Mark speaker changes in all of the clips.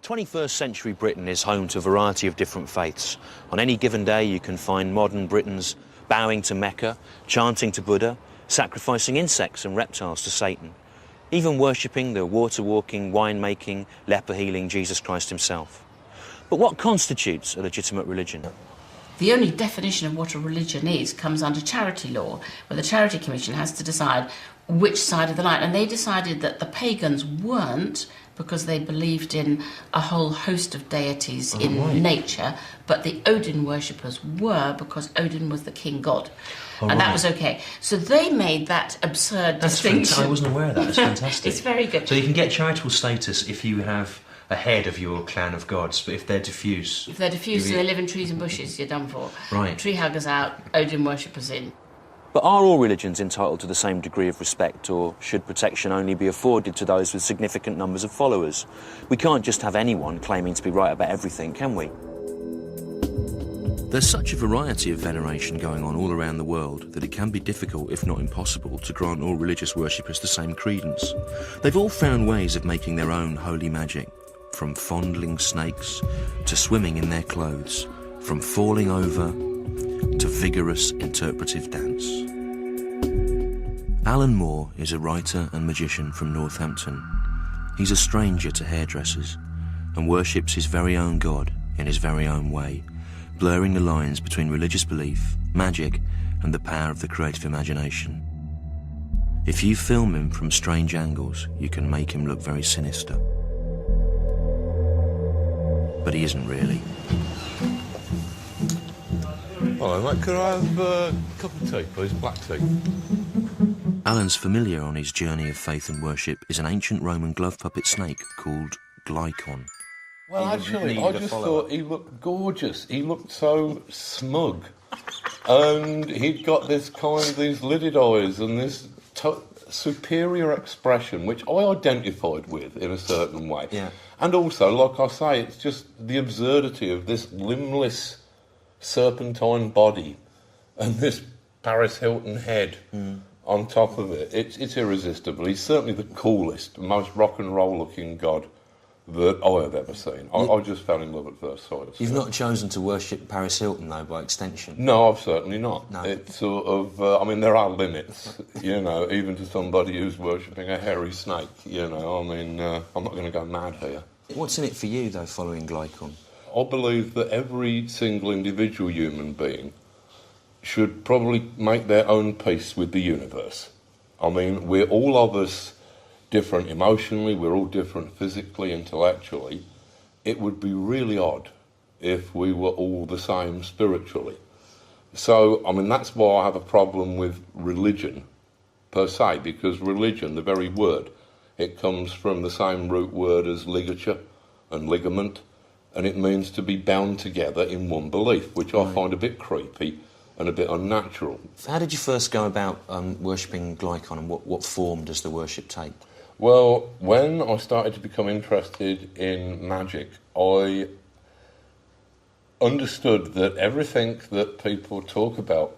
Speaker 1: 21st century Britain is home to a variety of different faiths. On any given day you can find modern Britons bowing to Mecca, chanting to Buddha, sacrificing insects and reptiles to Satan, even worshipping the water-walking, wine-making, leper-healing Jesus Christ himself. But what constitutes a legitimate religion?
Speaker 2: The only definition of what a religion is comes under charity law, where the Charity Commission has to decide which side of the line. And they decided that the pagans weren't, because they believed in a whole host of deities in nature, but the Odin worshippers were, because Odin was the king god. And that was okay. So they made that absurd distinction.
Speaker 3: I wasn't aware of that. That's fantastic.
Speaker 2: It's very good.
Speaker 3: So you can get charitable status if you have a head of your clan of gods, but if they're diffuse...
Speaker 2: If they're diffuse and they live in trees and bushes, you're done for.
Speaker 3: Right.
Speaker 2: Tree huggers out, Odin worshippers in.
Speaker 1: But are all religions entitled to the same degree of respect, or should protection only be afforded to those with significant numbers of followers? We can't just have anyone claiming to be right about everything, can we? There's such a variety of veneration going on all around the world that it can be difficult, if not impossible, to grant all religious worshippers the same credence. They've all found ways of making their own holy magic, from fondling snakes to swimming in their clothes, from falling over to vigorous interpretive dance. Alan Moore is a writer and magician from Northampton. He's a stranger to hairdressers and worships his very own god in his very own way, blurring the lines between religious belief, magic, and the power of the creative imagination. If you film him from strange angles, you can make him look very sinister. But he isn't really.
Speaker 4: Hello, mate. Could I have a cup of tea, please? Black tea.
Speaker 1: Alan's familiar on his journey of faith and worship is an ancient Roman glove puppet snake called Glycon.
Speaker 4: Well, actually, I just thought he looked gorgeous. He looked so smug. And he'd got this these lidded eyes and this superior expression, which I identified with in a certain way.
Speaker 3: Yeah.
Speaker 4: And also, like I say, it's just the absurdity of this limbless serpentine body and this Paris Hilton head on top of it. It's irresistible. He's certainly the coolest, most rock and roll looking god that I have ever seen. I just fell in love at first sight.
Speaker 1: You've not chosen to worship Paris Hilton, though, by extension?
Speaker 4: No, I've certainly not.
Speaker 1: No.
Speaker 4: It's sort of, I mean, there are limits, you know, even to somebody who's worshipping a hairy snake, you know. I mean, I'm not going to go mad here.
Speaker 1: What's in it for you, though, following Glycon?
Speaker 4: I believe that every single individual human being should probably make their own peace with the universe. I mean, we're all of us different emotionally, we're all different physically, intellectually. It would be really odd if we were all the same spiritually. So, I mean, that's why I have a problem with religion, per se, because religion, the very word, it comes from the same root word as ligature and ligament, and it means to be bound together in one belief, which I find a bit creepy and a bit unnatural.
Speaker 1: How did you first go about worshipping Glycon, and what form does the worship take?
Speaker 4: Well, when I started to become interested in magic, I understood that everything that people talk about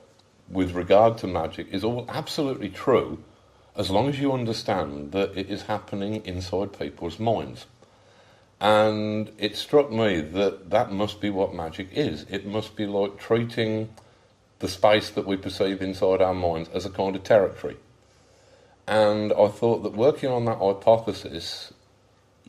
Speaker 4: with regard to magic is all absolutely true, as long as you understand that it is happening inside people's minds. And it struck me that that must be what magic is. It must be like treating the space that we perceive inside our minds as a kind of territory. And I thought that working on that hypothesis,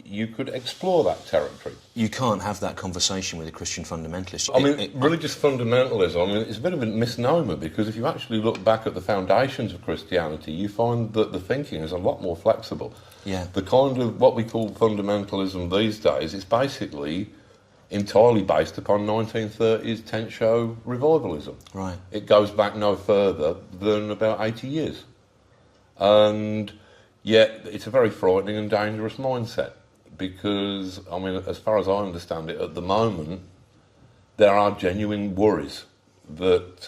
Speaker 4: you could explore that territory.
Speaker 1: You can't have that conversation with a Christian fundamentalist.
Speaker 4: I mean, religious fundamentalism, I mean, it's a bit of a misnomer, because if you actually look back at the foundations of Christianity, you find that the thinking is a lot more flexible.
Speaker 1: Yeah.
Speaker 4: The kind of what we call fundamentalism these days is basically entirely based upon 1930s tent show revivalism.
Speaker 1: Right.
Speaker 4: It goes back no further than about 80 years. And yet it's a very frightening and dangerous mindset, because, I mean, as far as I understand it, at the moment, there are genuine worries that,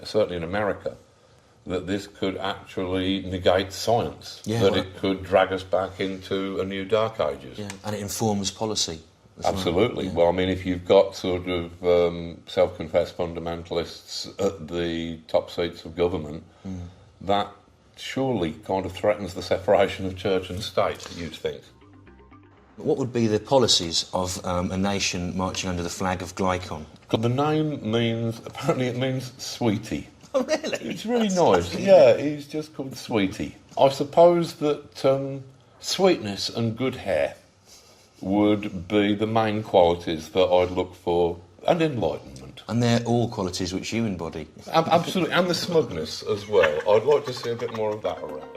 Speaker 4: certainly in America, that this could actually negate science, it could drag us back into a new dark ages.
Speaker 1: Yeah, and it informs policy.
Speaker 4: Absolutely. Well, I mean, if you've got sort of self-confessed fundamentalists at the top seats of government, that surely kind of threatens the separation of church and state, you'd think.
Speaker 1: What would be the policies of a nation marching under the flag of Glycon?
Speaker 4: The name means, apparently it means sweetie.
Speaker 1: Oh, really?
Speaker 4: It's really nice. Yeah, he's just called Sweetie. I suppose that sweetness and good hair would be the main qualities that I'd look for, and enlightenment.
Speaker 1: And they're all qualities which you embody.
Speaker 4: Absolutely, and the smugness as well. I'd like to see a bit more of that around.